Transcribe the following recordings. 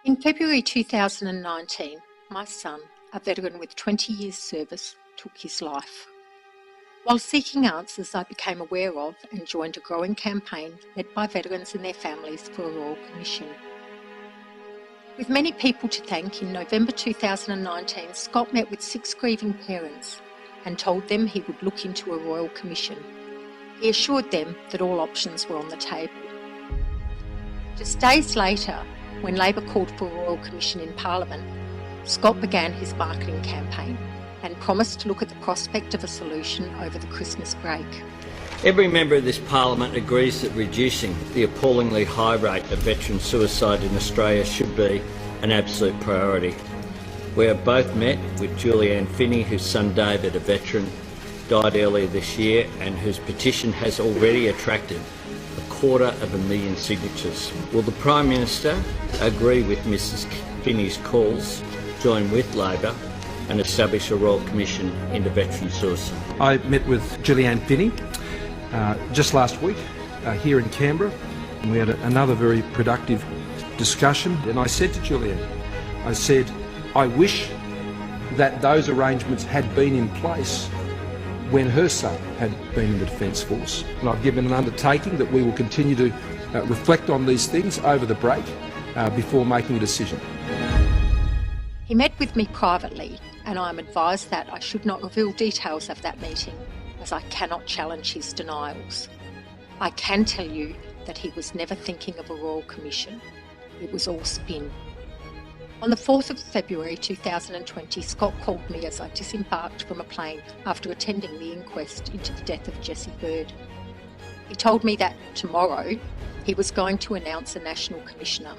In February 2019, my son, a veteran with 20 years service, took his life. While seeking answers, I became aware of and joined a growing campaign led by veterans and their families for a Royal Commission. With many people to thank, in November 2019, Scott met with 6 grieving parents and told them he would look into a Royal Commission. He assured them that all options were on the table. Just days later, when Labor called for a Royal Commission in Parliament, Scott began his marketing campaign and promised to look at the prospect of a solution over the Christmas break. Every member of this Parliament agrees that reducing the appallingly high rate of veteran suicide in Australia should be an absolute priority. We have both met with Julie-Ann Finney, whose son David, a veteran, died earlier this year and whose petition has already attracted 250,000 signatures. Will the Prime Minister agree with Mrs Finney's calls, join with Labor and establish a Royal Commission into veteran suicide? I met with Julie-Ann Finney just last week here in Canberra, and we had another very productive discussion. And I said to Julie-Ann, I said, I wish that those arrangements had been in place when her son had been in the Defence Force. And I've given an undertaking that we will continue to reflect on these things over the break before making a decision. He met with me privately, and I am advised that I should not reveal details of that meeting, as I cannot challenge his denials. I can tell you that he was never thinking of a Royal Commission. It was all spin. On the 4th of February 2020, Scott called me as I disembarked from a plane after attending the inquest into the death of Jessie Bird. He told me that tomorrow he was going to announce a National Commissioner,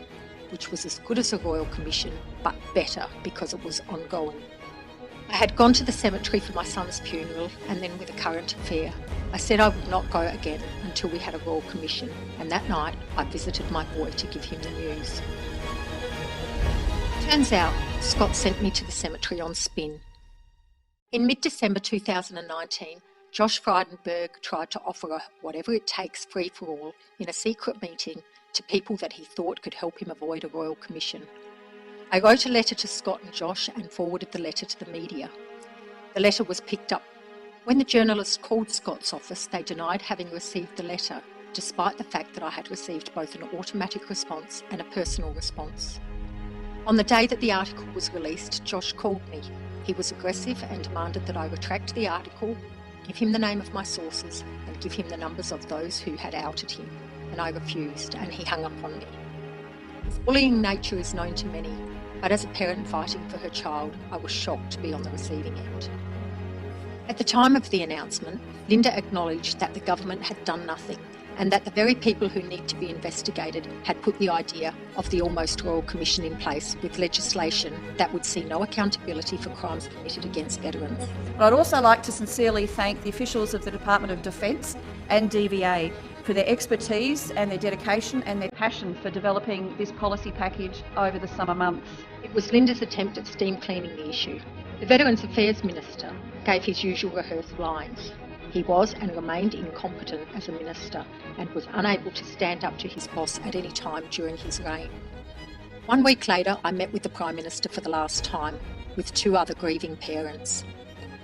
which was as good as a Royal Commission, but better because it was ongoing. I had gone to the cemetery for my son's funeral and then with a current affair. I said I would not go again until we had a Royal Commission, and that night I visited my boy to give him the news. Turns out, Scott sent me to the cemetery on spin. In mid-December 2019, Josh Frydenberg tried to offer a whatever it takes free-for-all in a secret meeting to people that he thought could help him avoid a Royal Commission. I wrote a letter to Scott and Josh and forwarded the letter to the media. The letter was picked up. When the journalists called Scott's office, they denied having received the letter, despite the fact that I had received both an automatic response and a personal response. On the day that the article was released, Josh called me. He was aggressive and demanded that I retract the article, give him the name of my sources, and give him the numbers of those who had outed him. And I refused, and he hung up on me. His bullying nature is known to many, but as a parent fighting for her child, I was shocked to be on the receiving end. At the time of the announcement, Linda acknowledged that the government had done nothing, and that the very people who need to be investigated had put the idea of the almost Royal Commission in place with legislation that would see no accountability for crimes committed against veterans. I'd also like to sincerely thank the officials of the Department of Defence and DVA for their expertise and their dedication and their passion for developing this policy package over the summer months. It was Linda's attempt at steam cleaning the issue. The Veterans Affairs Minister gave his usual rehearsed lines. He was and remained incompetent as a minister and was unable to stand up to his boss at any time during his reign. 1 week later, I met with the Prime Minister for the last time, with 2 other grieving parents.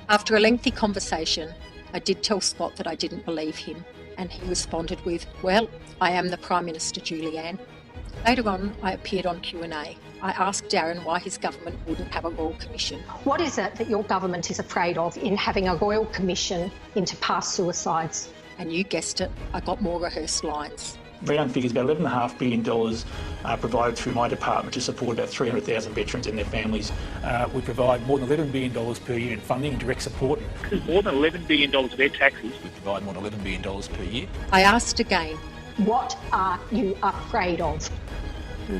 After a lengthy conversation, I did tell Scott that I didn't believe him, and he responded with, "Well, I am the Prime Minister, Julie-Ann." Later on, I appeared on Q&A. I asked Darren why his government wouldn't have a Royal Commission. What is it that your government is afraid of in having a Royal Commission into past suicides? And you guessed it, I got more rehearsed lines. Round figures, about $11.5 billion provided through my department to support about 300,000 veterans and their families. We provide more than $11 billion per year in funding and direct support. This is more than $11 billion of their taxes. We provide more than $11 billion per year. I asked again. What are you afraid of?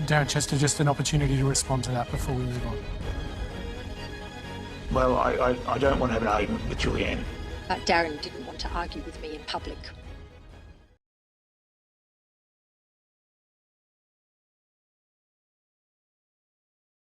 Darren Chester, just an opportunity to respond to that before we move on. Well, I don't want to have an argument with Julie-Ann. But Darren didn't want to argue with me in public.